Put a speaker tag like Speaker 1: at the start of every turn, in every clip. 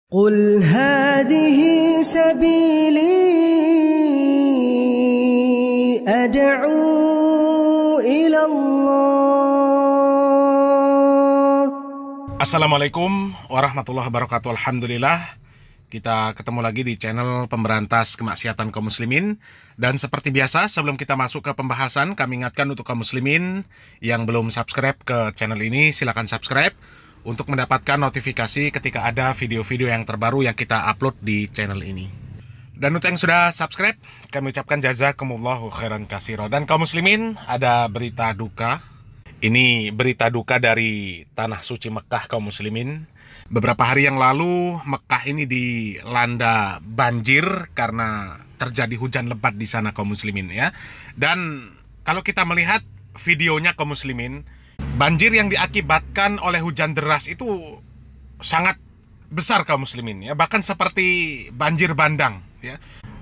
Speaker 1: قل هذه سبيلي أدعو إلى الله.
Speaker 2: Assalamualaikum warahmatullahi wabarakatuh. Alhamdulillah, kita ketemu lagi di channel pemberantas kemaksiatan kaum muslimin. Dan seperti biasa, sebelum kita masuk ke pembahasan, kami ingatkan untuk kaum muslimin yang belum subscribe ke channel ini, silakan subscribe untuk mendapatkan notifikasi ketika ada video-video yang terbaru yang kita upload di channel ini. Dan untuk yang sudah subscribe, kami ucapkan jazakumullahu khairan katsira. Dan kaum muslimin, ada berita duka. Ini berita duka dari tanah suci Mekah kaum muslimin. Beberapa hari yang lalu Mekah ini dilanda banjir karena terjadi hujan lebat di sana kaum muslimin ya. Dan kalau kita melihat videonya kaum muslimin, banjir yang diakibatkan oleh hujan deras itu sangat besar kaum muslimin ya, bahkan seperti banjir bandang ya.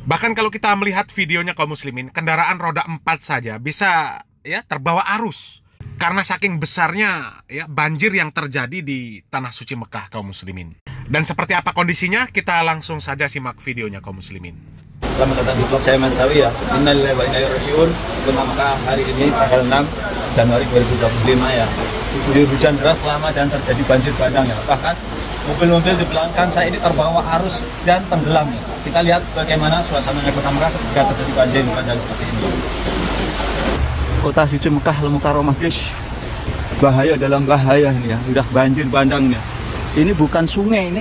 Speaker 2: Bahkan kalau kita melihat videonya kaum muslimin, kendaraan roda 4 saja bisa ya terbawa arus karena saking besarnya ya banjir yang terjadi di tanah suci Mekah kaum muslimin. Dan seperti apa kondisinya, kita langsung saja simak videonya kaum muslimin.
Speaker 3: Selamat datang di vlog saya Mas Sawi ya. Innalillahi wa inna ilaihi raji'un. Mekah hari ini tanggal 6 Januari 2025 ya. Diguyur hujan deras lama dan terjadi banjir bandang ya. Bahkan mobil-mobil di belakang saya ini terbawa arus dan tenggelam ya. Kita lihat bagaimana suasananya Kota Mekah ketika terjadi banjir bandang seperti ini. Kota suci Mekah Al-Mukarramah guys. Bahaya dalam bahaya ini ya. Udah banjir bandang ya. Ini bukan sungai, ini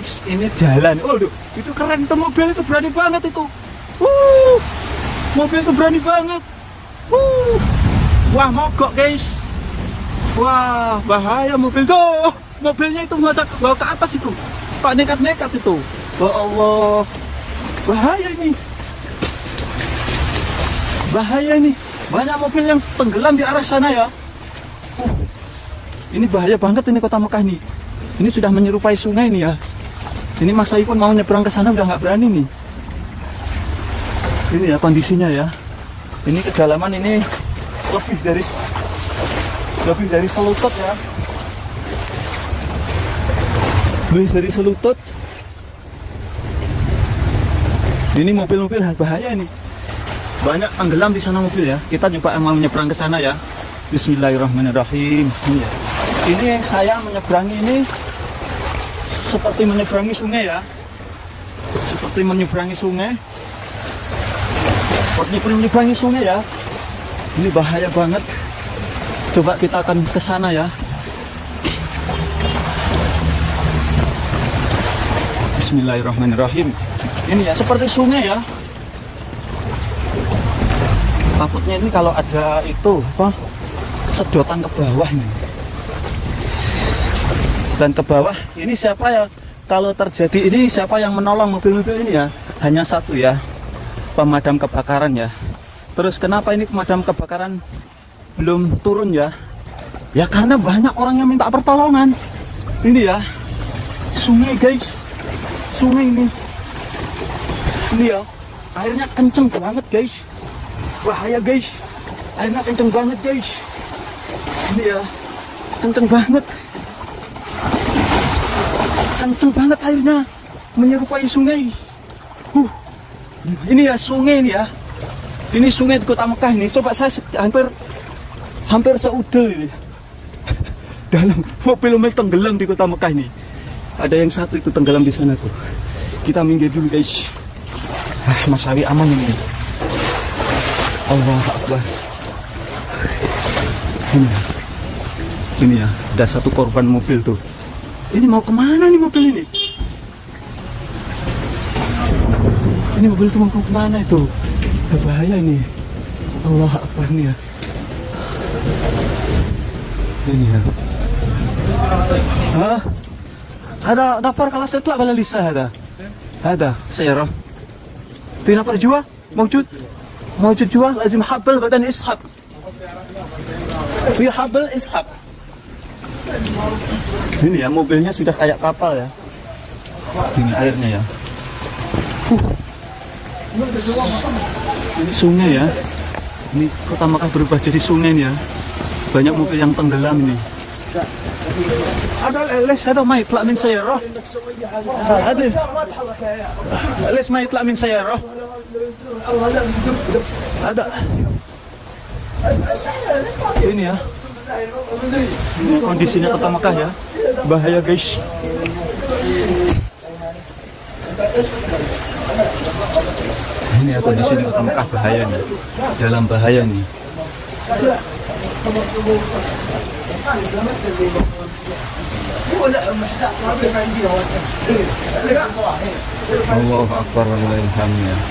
Speaker 3: jalan. Oh, itu keren tuh, mobil itu berani banget itu. Mobil itu berani banget. Wah, mogok guys. Wah, bahaya mobil tuh. Mobilnya itu ngajak ke bawah ke atas itu. Pak nekat-nekat itu. Ya Allah. Bahaya ini. Bahaya ini. Banyak mobil yang tenggelam di arah sana ya. Ini bahaya banget ini Kota Mekah nih. Ini sudah menyerupai sungai nih ya. Ini Mas Sawi pun mau nyebrang ke sana udah nggak berani nih. Ini ya kondisinya ya. Ini kedalaman ini lebih dari selutut ya. Lebih dari selutut. Ini mobil-mobil bahaya ini. Banyak tenggelam di sana mobil ya. Kita coba mau menyeberang ke sana ya. Bismillahirrahmanirrahim. Ini saya menyeberangi ini seperti menyeberangi sungai ya. Seperti menyeberangi sungai. Seperti menyeberangi sungai ya. Ini bahaya banget. Coba kita akan ke sana ya. Bismillahirrahmanirrahim. Ini ya seperti sungai ya. Takutnya ini kalau ada itu apa? Sedotan ke bawah ini. Dan ke bawah ini siapa ya? Kalau terjadi ini siapa yang menolong mobil-mobil ini ya? Hanya satu ya. Pemadam kebakaran ya. Terus kenapa ini pemadam kebakaran belum turun ya? Ya karena banyak orang yang minta pertolongan. Ini ya. Sungai guys. Sungai ini. Ini ya. Airnya kenceng banget guys. Bahaya guys. Airnya kenceng banget guys. Ini ya. Kenceng banget. Kenceng banget airnya. Menyerupai sungai. Ini ya sungai ini ya. Ini sungai di Kota Mekah ini. Coba saya hampir seudel ini. Dalam mobil-mobil tenggelam di Kota Mekah ini. Ada yang satu itu tenggelam di sana tuh. Kita minggir dulu guys. Mas Sawi aman ini. Allah Akbar. Ini ya, ada satu korban mobil tuh. Ini mau kemana nih mobil ini? Ini mobil itu mau kemana itu? Bahaya ini. Allah Akbar nih ya. Ini ya. Ada nafar kelas itu apa lisa ada سيارة في نفر جوا موجود جوا لازم حبل بعدين اسحب في حبل اسحب. Ini ya mobilnya sudah kayak kapal ya. Ini airnya ya. Ini sungai ya. Ini Kota Mekah berubah jadi sungai nih ya. Banyak mobil yang tenggelam ini. هذا ليش هذا ما يطلع من سيارة؟ هذا ليش ما يطلع من سيارة؟ هذا ini ya. Ini kondisinya kota Mekah ya. Bahaya guys. Ini ya kondisinya kota Mekah, bahaya nih. Dalam bahaya nih. Allahu Akbar walillahilhamdulillah.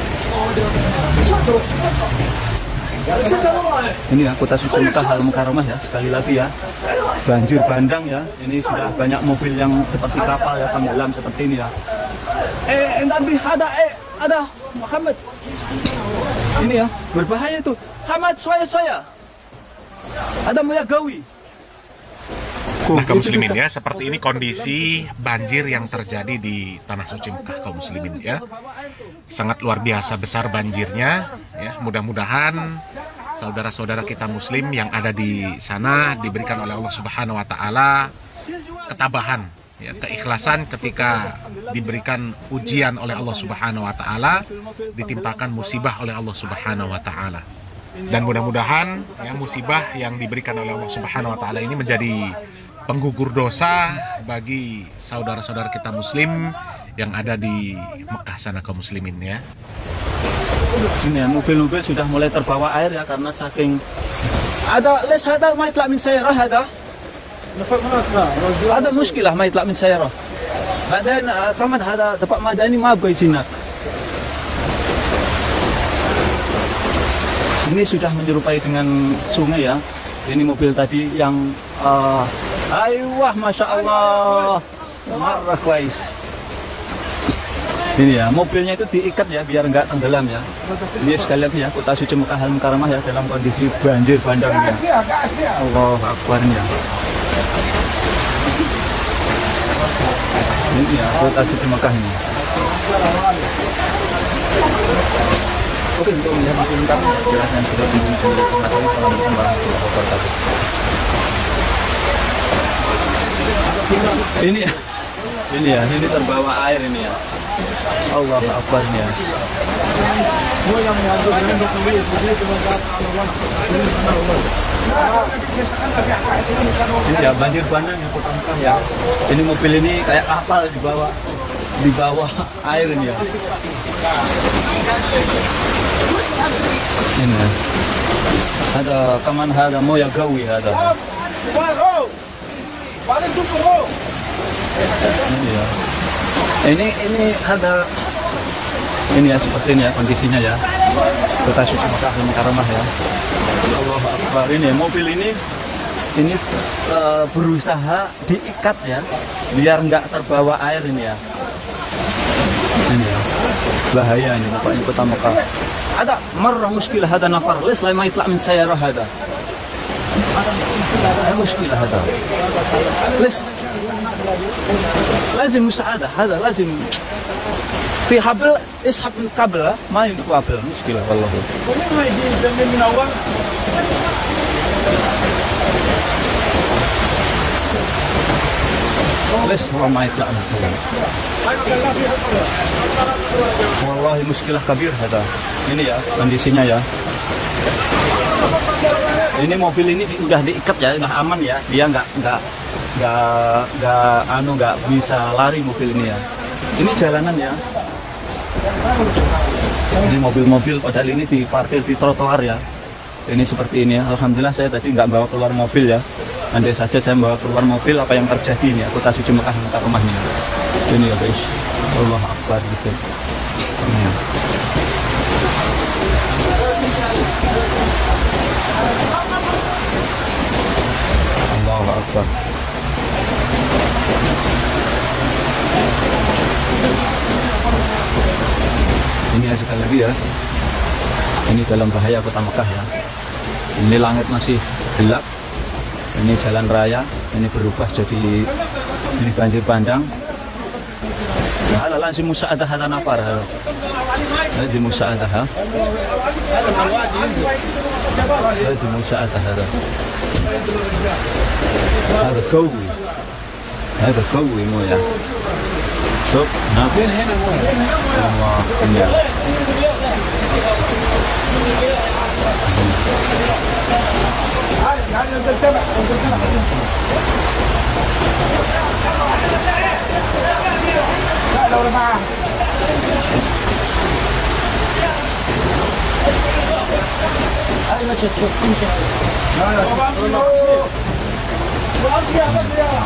Speaker 3: Ini ya kota suci Mekah Al-Mukarramah ya, sekali lagi ya, banjir bandang ya. Ini sudah banyak mobil yang seperti kapal ya, tenggelam seperti ini ya. Nabi ada Muhammad. Ini ya, berbahaya tuh. Hamad saya. Ada Muya Gawi.
Speaker 2: Nah kaum muslimin ya, seperti ini kondisi banjir yang terjadi di tanah suci Mekah kaum muslimin ya. Sangat luar biasa besar banjirnya ya. Mudah-mudahan saudara-saudara kita muslim yang ada di sana diberikan oleh Allah Subhanahu wa taala ketabahan ya, keikhlasan ketika diberikan ujian oleh Allah Subhanahu wa taala, ditimpakan musibah oleh Allah Subhanahu wa taala. Dan mudah-mudahan ya, musibah yang diberikan oleh Allah Subhanahu wa taala ini menjadi penggugur dosa bagi saudara-saudara kita muslim yang ada di Mekah sana kaum muslimin ya.
Speaker 3: Ini ya, mobil-mobil sudah mulai terbawa air ya, karena saking ada ma yatla min sayyarah ada muskilah ma yatla min sayyarah. Badan kaman hada tempat madani ma bajinak. Ini sudah menyerupai dengan sungai ya. Ini mobil tadi yang Masya Allah, marah guys. Ini ya, mobilnya itu diikat ya biar nggak tenggelam ya. Ini sekali lagi ya, kota suci Mekah Al-Mukarramah ya, dalam kondisi banjir bandangnya. Allahu Akbar ya. Ini ya, kota suci Mekah ini. Oke, untuk melihat video lengkap silahkan sudah kunjungi channel YouTube kami. Assalamualaikum warahmatullahi wabarakatuh. Ini terbawa air ini ya. Allah Akbar ya. Ini ya banjir bandang ya kota Mekah ya. Ini mobil ini kayak kapal di bawah air ini ya. Ini ya. Ada kaman ada Muya Gawi ada. Ini ya. Ini ada ini ya, seperti ini ya kondisinya ya. Kota suci Mekah Al-Mukarramah ya. Allahu Akbar. Ini mobil ini berusaha diikat ya biar nggak terbawa air ini ya. Ini ya. Bahaya ini Bapak Ibu kota Mekah. Ada marrah muskilah hada nafar lis la ma yatla min sayyarah hada. Ada muskilah hada. Lis لازم مساعدة هذا لازم في حبل اسحب الكابل ما يمكن كابل مشكلة والله. ما يجي زمن من أول. ليش هو ما يطلع والله مشكلة كبير هذا. Ini ya kondisinya ya. Ini mobil ini udah diikat ya, udah aman ya, dia nggak bisa lari mobil ini ya. Ini jalanan ya. Ini mobil-mobil padahal ini diparkir di trotoar ya. Ini seperti ini ya. Alhamdulillah saya tadi nggak bawa keluar mobil ya. Andai saja saya bawa keluar mobil, apa yang terjadi ini ya, kota suci Mekah Al-Mukarramahnya. Ini ya guys. Allah Akbar gitu. Ini ya. Allahu Akbar. Ini ya, sekali lagi ya, ini dalam bahaya kota Mekah ya. Ini langit masih gelap, ini jalan raya, ini berubah jadi ini banjir bandang. Ada lazim musa'adah hada nafar, lazim musa'adah, lazim musa'adah hada. هذا كوي هذا قوي مويه شوف هناك الله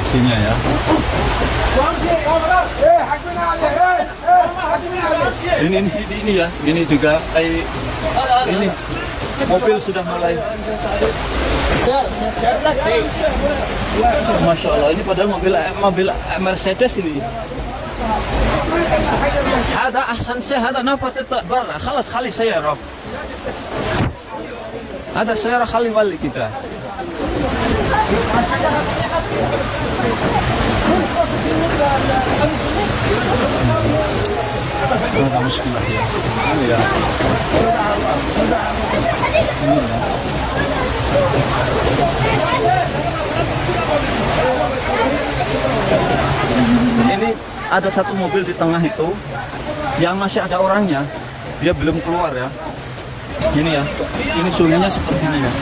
Speaker 3: sini ya. Ini ya, ini juga ini mobil sudah mulai. Masya Allah, ini padahal mobil Mercedes ini. هذا أحسن شيء هذا نفط برا خلاص خلي سيارة هذا سيارة خلي ولي كده هذا مشكلة يا ini ada satu mobil di tengah itu yang masih ada orangnya, dia belum keluar ya. Ini ya, ini suhunya seperti ini ya.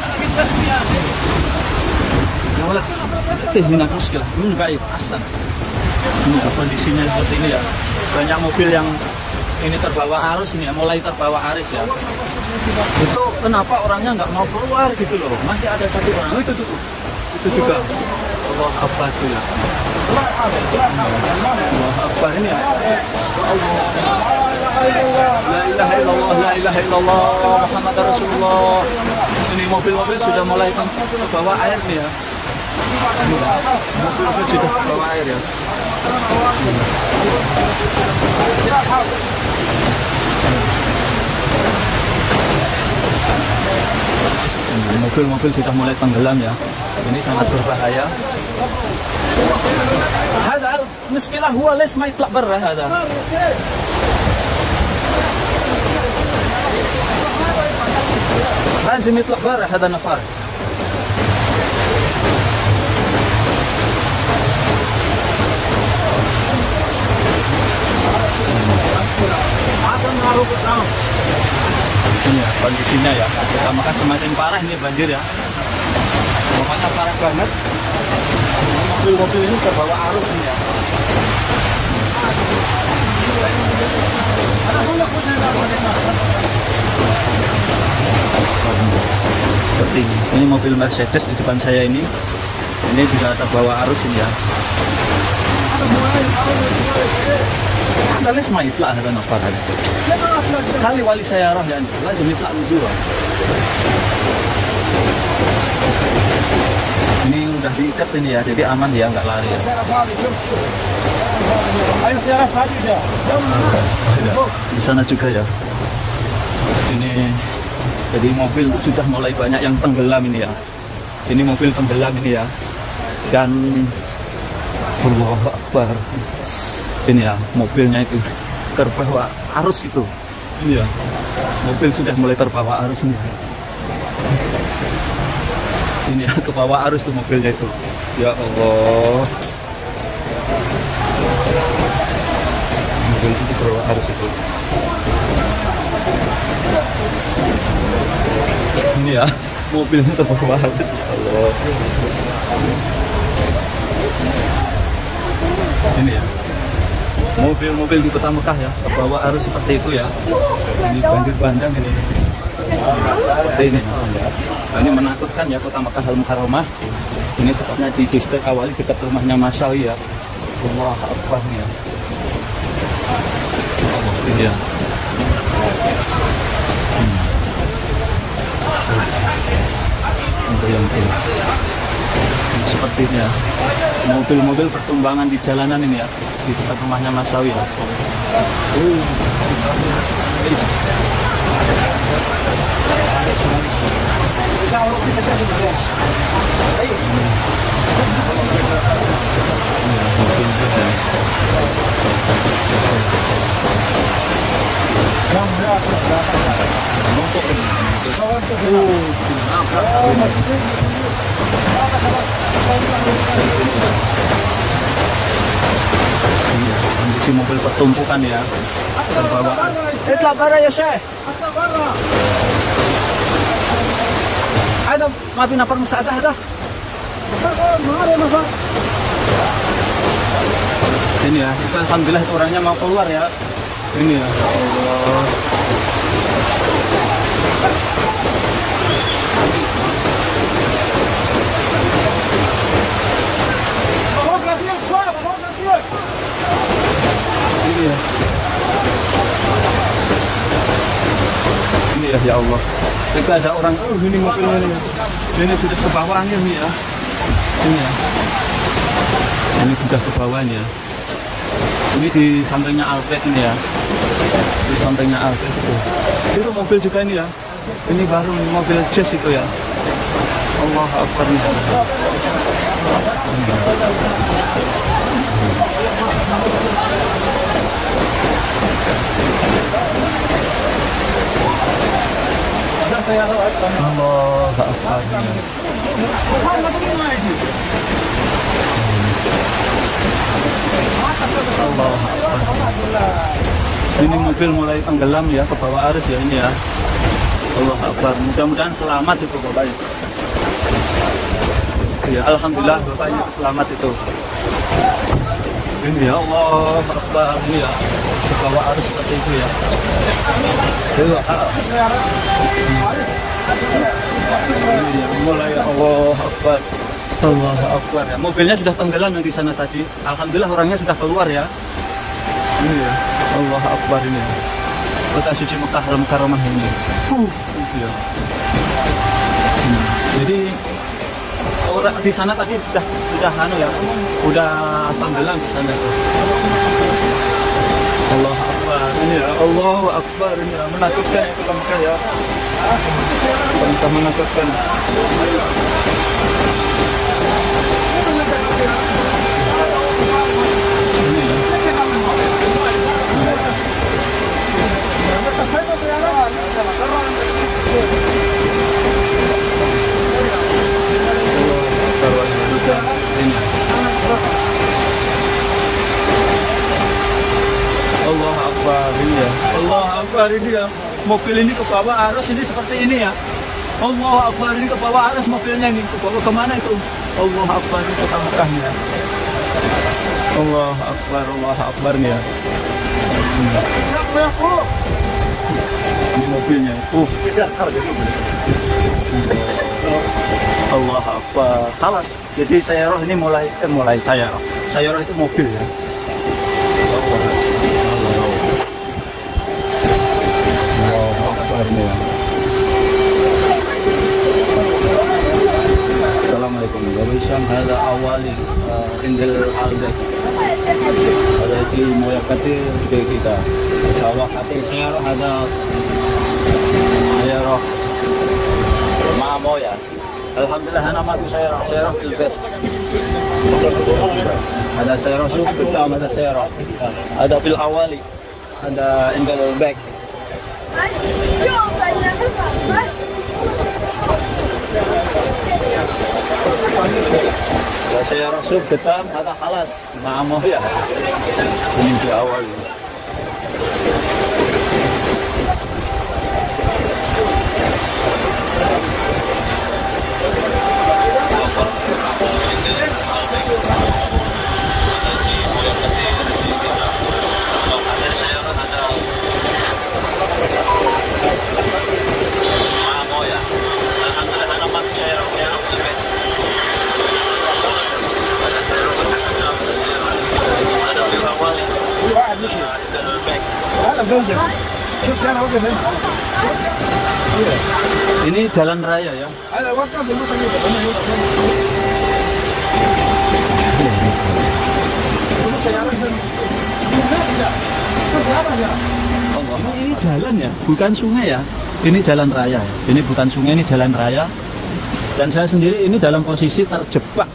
Speaker 3: Ya wala, tidak muskilah, ini baik, ahsan. Ini kondisinya seperti ini ya. Banyak mobil yang ini terbawa arus ini ya, mulai terbawa arus ya. Itu kenapa orangnya nggak mau keluar gitu loh? Masih ada satu orang. Oh, itu juga. Allah apa itu ya? Allah Akbar ini ya. La ilaha illallah, la ilaha illallah, Muhammad Rasulullah. Ini mobil-mobil sudah mulai ke bawah air nih ya. Mobil-mobil sudah ke bawah air ya. Mobil-mobil sudah mulai tenggelam ya. Ini sangat berbahaya. هذا المشكلة هو ليش ما يطلع برا هذا لازم يطلع برا هذا نفر ini ya kondisinya ya maka semakin parah ini banjir ya pokoknya parah banget. Mobil-mobil ini terbawa arus ini ya. Seperti ini mobil Mercedes di depan saya ini juga terbawa arus ini ya. Ada les ma itla ada nafar ada. Kali wali saya roh ya, lazim itla dulu. Ini udah diikat ini ya, jadi aman ya, nggak lari ya. Di sana juga ya. Ini jadi mobil sudah mulai banyak yang tenggelam ini ya. Ini mobil tenggelam ini ya. Dan Allahu Akbar. Ini ya, mobilnya itu terbawa arus itu. Ini ya, mobil sudah mulai terbawa arus ini. Ini ya, ke bawah arus tuh mobilnya itu. Ya Allah. Mobil itu ke bawah arus itu. Ini ya, mobilnya terbawa arus. Ya Allah. Ini ya, mobil-mobil di Kota Mekah ya, ke bawah arus seperti itu ya. Ini banjir bandang ini. Seperti ini. Ini menakutkan ya Kota Mekah Al-Mukarramah. Ini tepatnya di distrik Awali dekat rumahnya Masyawi ya. Allah Akbar ya. Ini ya. Sepertinya mobil-mobil pertumbangan di jalanan ini ya, di dekat rumahnya Masyawi ya. Iya, kondisi mobil pertumpukan ya, terbawa. Itla bara ya Syekh. Ada mati nafar musaadah ada. Ini ya, itu alhamdulillah itu orangnya mau keluar ya. Ini ya, Allah. Ini ya. Ini ya Allah. Kita ada orang, ini mobilnya ini. Ini sudah ke bawahnya nih ya. Ini ya. Ini sudah ke bawahnya. Ini di sampingnya Alfred ini ya. Di sampingnya Alfred itu. Itu mobil juga ini ya. Ini baru mobil Jazz itu ya. Allah Akbar nih. Allah Akbar. Allah Akbar. Ini mobil mulai tenggelam ya ke bawah arus ya ini ya. Allah Akbar. Mudah-mudahan selamat itu bapaknya. Ya alhamdulillah bapaknya selamat itu. Ini ya Allah Akbar ini ya. Ke bawah arus seperti itu ya. Ini ya mulai Allah Akbar. Allah Akbar ya. Mobilnya sudah tenggelam yang di sana tadi. Alhamdulillah orangnya sudah keluar ya. Ini ya. Allah Akbar ini ya. Kota suci Mekah Al-Mukarramah ini. Itu ya. Jadi orang di sana tadi sudah anu ya. Udah tenggelam di sana tuh. Allah Akbar ini ya. Allah Akbar ini ya. Menakutkan ya Kota Mekah ya. Perintah menakutkan. Allah Akbar ini ya. Allah Akbar ini ya. Mobil ini ke bawah arus ini seperti ini ya. Allah Akbar ini ke bawah arus mobilnya ini ke bawah kemana itu? Allah Akbar itu Kota Mekahnya. Allah Akbar nih ya. Ini mobilnya. Allah Akbar. Kalas. Jadi Sayyarah ini mulai Sayyarah. Sayyarah itu mobil ya. Allah Akbar nih ya. Assalamualaikum warahmatullahi hada awali indil alda ada di moya kati kita sawah kati Sayyarah ada Sayyarah ma moya alhamdulillah nama tu Sayyarah filbet ada Sayyarah sub pertama ada Sayyarah ada fil awali ada indil back saya rasuk ketam ada halas mau ya ini di awal ini jalan raya ya. Ini jalan ya, bukan sungai ya. Ini jalan raya. Ini bukan sungai, ini jalan raya. Dan saya sendiri ini dalam posisi terjebak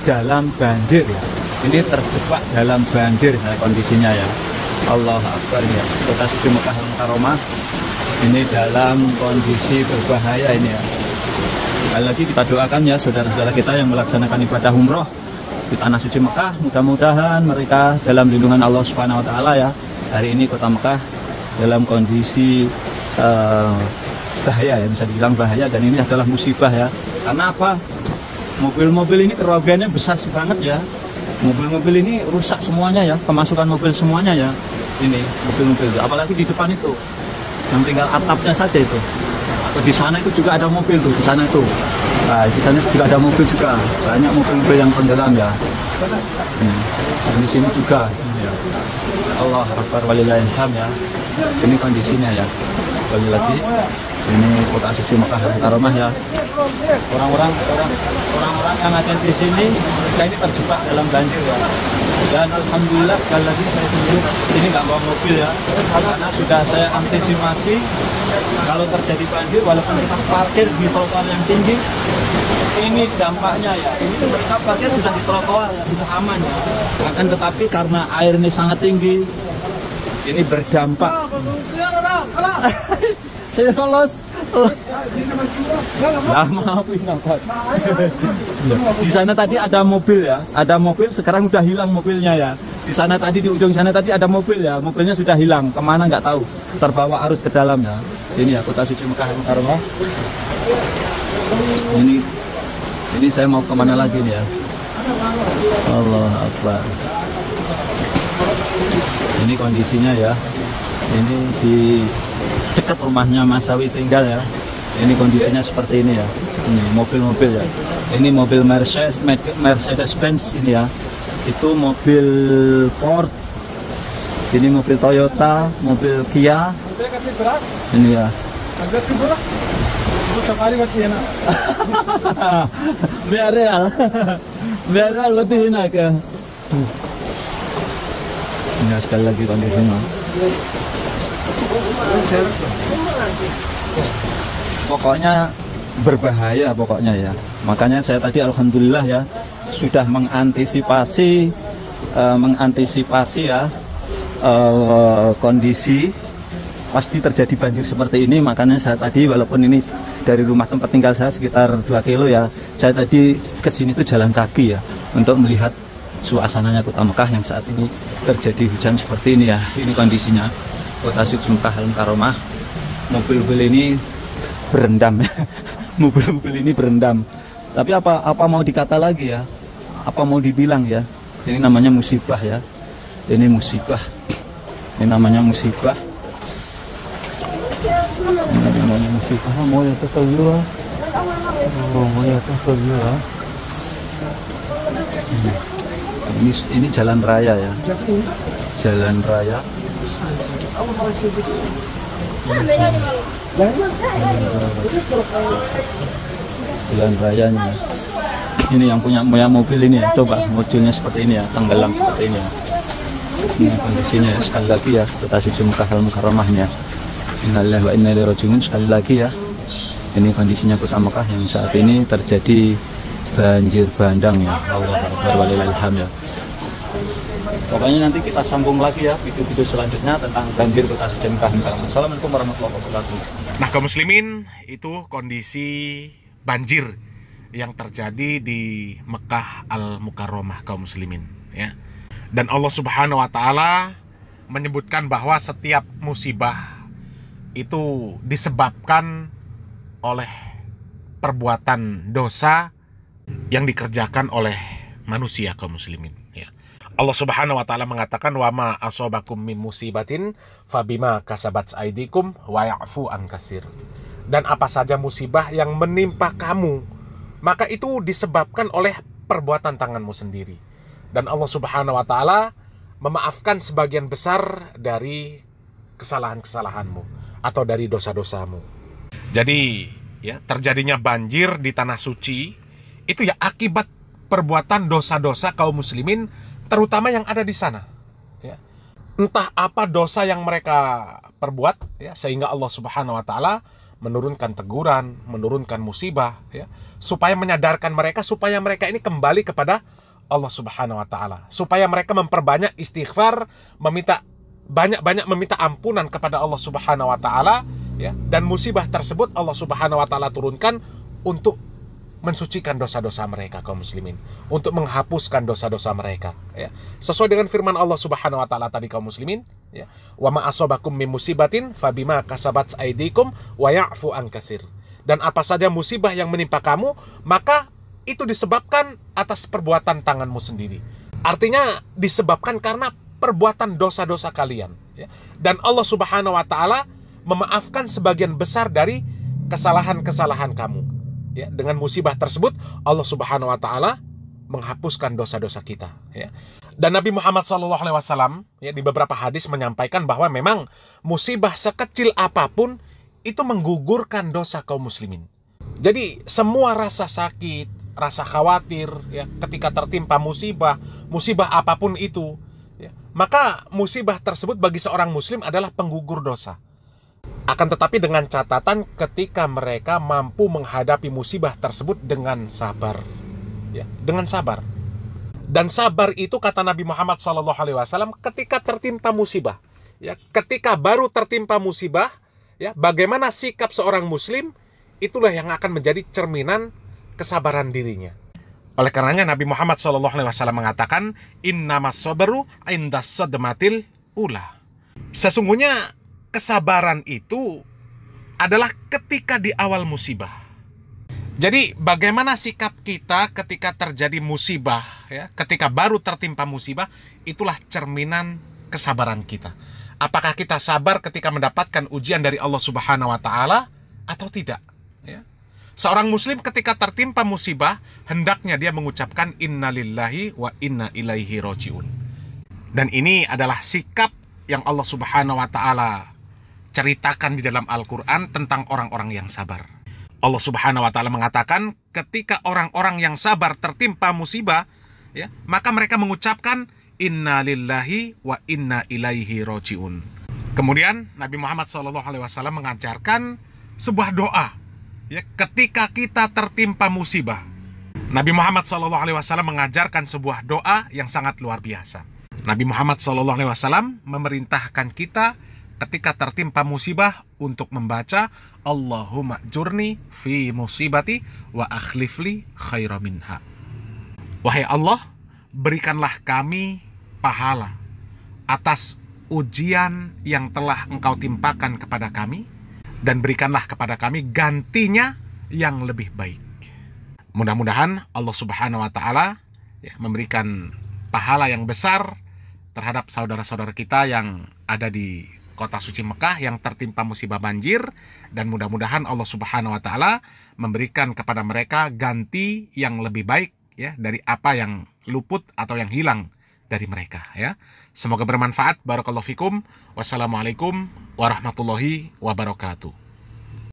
Speaker 3: dalam banjir ya. Ini terjebak dalam banjir saya kondisinya ya. Allah Akbar ya. Kota suci Mekah Al-Mukarramah ini dalam kondisi berbahaya ini ya. Sekali lagi kita doakan ya saudara-saudara kita yang melaksanakan ibadah umroh di tanah suci Mekah. Mudah-mudahan mereka dalam lindungan Allah Subhanahu wa taala ya. Hari ini kota Mekah dalam kondisi bahaya ya, bisa dibilang bahaya, dan ini adalah musibah ya. Karena apa? Mobil-mobil ini kerugiannya besar banget ya. Mobil-mobil ini rusak semuanya ya, kemasukan mobil semuanya ya. Ini mobil-mobil, apalagi di depan itu, yang tinggal atapnya saja itu. Di sana itu juga ada mobil tuh, di sana itu. Nah, di sana juga ada mobil juga, banyak mobil-mobil yang tenggelam ya. Di sini juga. Ya. Allah Akbar walillahilham ya. Ini kondisinya ya. Kembali lagi, ini kota suci Mekah Al-Mukarramah ya. Orang-orang yang ada di sini, kita ini terjebak dalam banjir ya. Dan alhamdulillah sekali lagi saya sendiri ini nggak bawa mobil ya, karena sudah saya antisipasi kalau terjadi banjir, walaupun kita parkir di trotoar yang tinggi, ini dampaknya ya. Ini kita parkir sudah di trotoar ya, sudah aman ya. Akan tetapi karena air ini sangat tinggi, ini berdampak. Saya lolos. Nah, maafin Pak. Di sana tadi ada mobil ya, ada mobil, sekarang udah hilang mobilnya ya. Di sana tadi, di ujung sana tadi ada mobil ya, mobilnya sudah hilang, kemana nggak tahu, terbawa arus ke dalam ya. Ini ya kota suci Mekah Al-Mukarramah. Ini saya mau kemana lagi nih ya? Allah Akbar. Ini kondisinya ya. Ini di dekat rumahnya Mas Sawi tinggal ya. Ini kondisinya seperti ini ya. Ini mobil-mobil ya. Ini mobil Mercedes-Benz ini ya. Itu mobil Ford. Ini mobil Toyota, mobil Kia. Ini ya. Biar real. Biar real berarti enak ya. Ini sekali lagi kondisinya. Pokoknya berbahaya pokoknya ya. Makanya saya tadi alhamdulillah ya sudah mengantisipasi ya kondisi pasti terjadi banjir seperti ini. Makanya saya tadi, walaupun ini dari rumah tempat tinggal saya sekitar 2 kilo ya, saya tadi kesini tuh jalan kaki ya untuk melihat suasananya kota Mekah yang saat ini terjadi hujan seperti ini ya. Ini kondisinya kota suci Mekah Al-Mukarramah. Mobil-mobil ini berendam mobil-mobil ini berendam. Tapi apa mau dikata lagi ya, apa mau dibilang ya, ini namanya musibah ya. Ini musibah, ini namanya musibah, ini namanya musibah. Mau ya terkejut, mau ya terkejut. Ini jalan raya ya, jalan raya. Jalan rayanya. Ini yang punya mobil ini ya, coba mobilnya seperti ini ya, tenggelam seperti ini ya. Ini kondisinya ya, sekali lagi ya, kota suci Mekah Al-Mukarramahnya. Innalillahi wa inna ilaihi raji'un. Sekali lagi ya, ini kondisinya kota Mekah yang saat ini terjadi banjir bandang ya. Allah Akbar walillahilham ya. Pokoknya nanti kita sambung lagi ya video-video selanjutnya tentang banjir kota suci Mekah. Assalamualaikum warahmatullahi wabarakatuh.
Speaker 2: Nah, kaum muslimin, itu kondisi banjir yang terjadi di Mekah Al-Mukarramah kaum muslimin ya. Dan Allah Subhanahu wa taala menyebutkan bahwa setiap musibah itu disebabkan oleh perbuatan dosa yang dikerjakan oleh manusia kaum muslimin ya. Allah Subhanahu wa taala mengatakan wa ma asobakum min musibatin fabima kasabat aidikum wa ya'fu an katsir. Dan apa saja musibah yang menimpa kamu, maka itu disebabkan oleh perbuatan tanganmu sendiri. Dan Allah Subhanahu wa taala memaafkan sebagian besar dari kesalahan-kesalahanmu atau dari dosa-dosamu. Jadi ya, terjadinya banjir di tanah suci itu ya akibat perbuatan dosa-dosa kaum muslimin, terutama yang ada di sana ya. Entah apa dosa yang mereka perbuat ya, sehingga Allah Subhanahu wa taala menurunkan teguran, menurunkan musibah ya, supaya menyadarkan mereka, supaya mereka ini kembali kepada Allah Subhanahu wa taala, supaya mereka memperbanyak istighfar, banyak-banyak meminta ampunan kepada Allah Subhanahu wa taala ya. Dan musibah tersebut Allah Subhanahu wa taala turunkan untuk mensucikan dosa-dosa mereka, kaum muslimin, untuk menghapuskan dosa-dosa mereka, ya. Sesuai dengan firman Allah Subhanahu wa taala tadi, kaum muslimin, ya. Wa ma asabakum min musibatin fabima kasabat aydikum wa ya'fu an katsir. Dan apa saja musibah yang menimpa kamu, maka itu disebabkan atas perbuatan tanganmu sendiri. Artinya disebabkan karena perbuatan dosa-dosa kalian, ya. Dan Allah Subhanahu wa taala memaafkan sebagian besar dari kesalahan-kesalahan kamu, ya. Dengan musibah tersebut Allah Subhanahu wa taala menghapuskan dosa-dosa kita, ya. Dan Nabi Muhammad SAW, ya, di beberapa hadis menyampaikan bahwa memang musibah sekecil apapun itu menggugurkan dosa kaum muslimin. Jadi semua rasa sakit, rasa khawatir, ya, ketika tertimpa musibah apapun itu, ya, maka musibah tersebut bagi seorang muslim adalah penggugur dosa. Akan tetapi dengan catatan ketika mereka mampu menghadapi musibah tersebut dengan sabar, ya, dengan sabar. Dan sabar itu, kata Nabi Muhammad SAW, ketika tertimpa musibah, ya, ketika baru tertimpa musibah, ya, bagaimana sikap seorang muslim, itulah yang akan menjadi cerminan kesabaran dirinya. Oleh karenanya Nabi Muhammad SAW mengatakan, innamas sabru indas sadmatil ula. Sesungguhnya kesabaran itu adalah ketika di awal musibah. Jadi bagaimana sikap kita ketika terjadi musibah, ya, ketika baru tertimpa musibah, itulah cerminan kesabaran kita. Apakah kita sabar ketika mendapatkan ujian dari Allah Subhanahu wa taala atau tidak, ya? Seorang muslim ketika tertimpa musibah, hendaknya dia mengucapkan innalillahi wa inna ilaihi rajiun. Dan ini adalah sikap yang Allah Subhanahu wa taala ceritakan di dalam Al-Qur'an tentang orang-orang yang sabar. Allah Subhanahu wa taala mengatakan ketika orang-orang yang sabar tertimpa musibah, ya, maka mereka mengucapkan inna lillahi wa inna ilaihi rajiun. Kemudian Nabi Muhammad SAW mengajarkan sebuah doa, ya, ketika kita tertimpa musibah. Nabi Muhammad SAW mengajarkan sebuah doa yang sangat luar biasa. Nabi Muhammad SAW memerintahkan kita ketika tertimpa musibah untuk membaca Allahumma jurni fi musibati wa akhlifli khaira minha. Wahai Allah, berikanlah kami pahala atas ujian yang telah Engkau timpakan kepada kami, dan berikanlah kepada kami gantinya yang lebih baik. Mudah-mudahan Allah Subhanahu wa taala, ya, memberikan pahala yang besar terhadap saudara-saudara kita yang ada di kota suci Mekah yang tertimpa musibah banjir, dan mudah-mudahan Allah Subhanahu wa taala memberikan kepada mereka ganti yang lebih baik, ya, dari apa yang luput atau yang hilang dari mereka, ya. Semoga bermanfaat. Barakallahu fikum. Wassalamualaikum warahmatullahi wabarakatuh.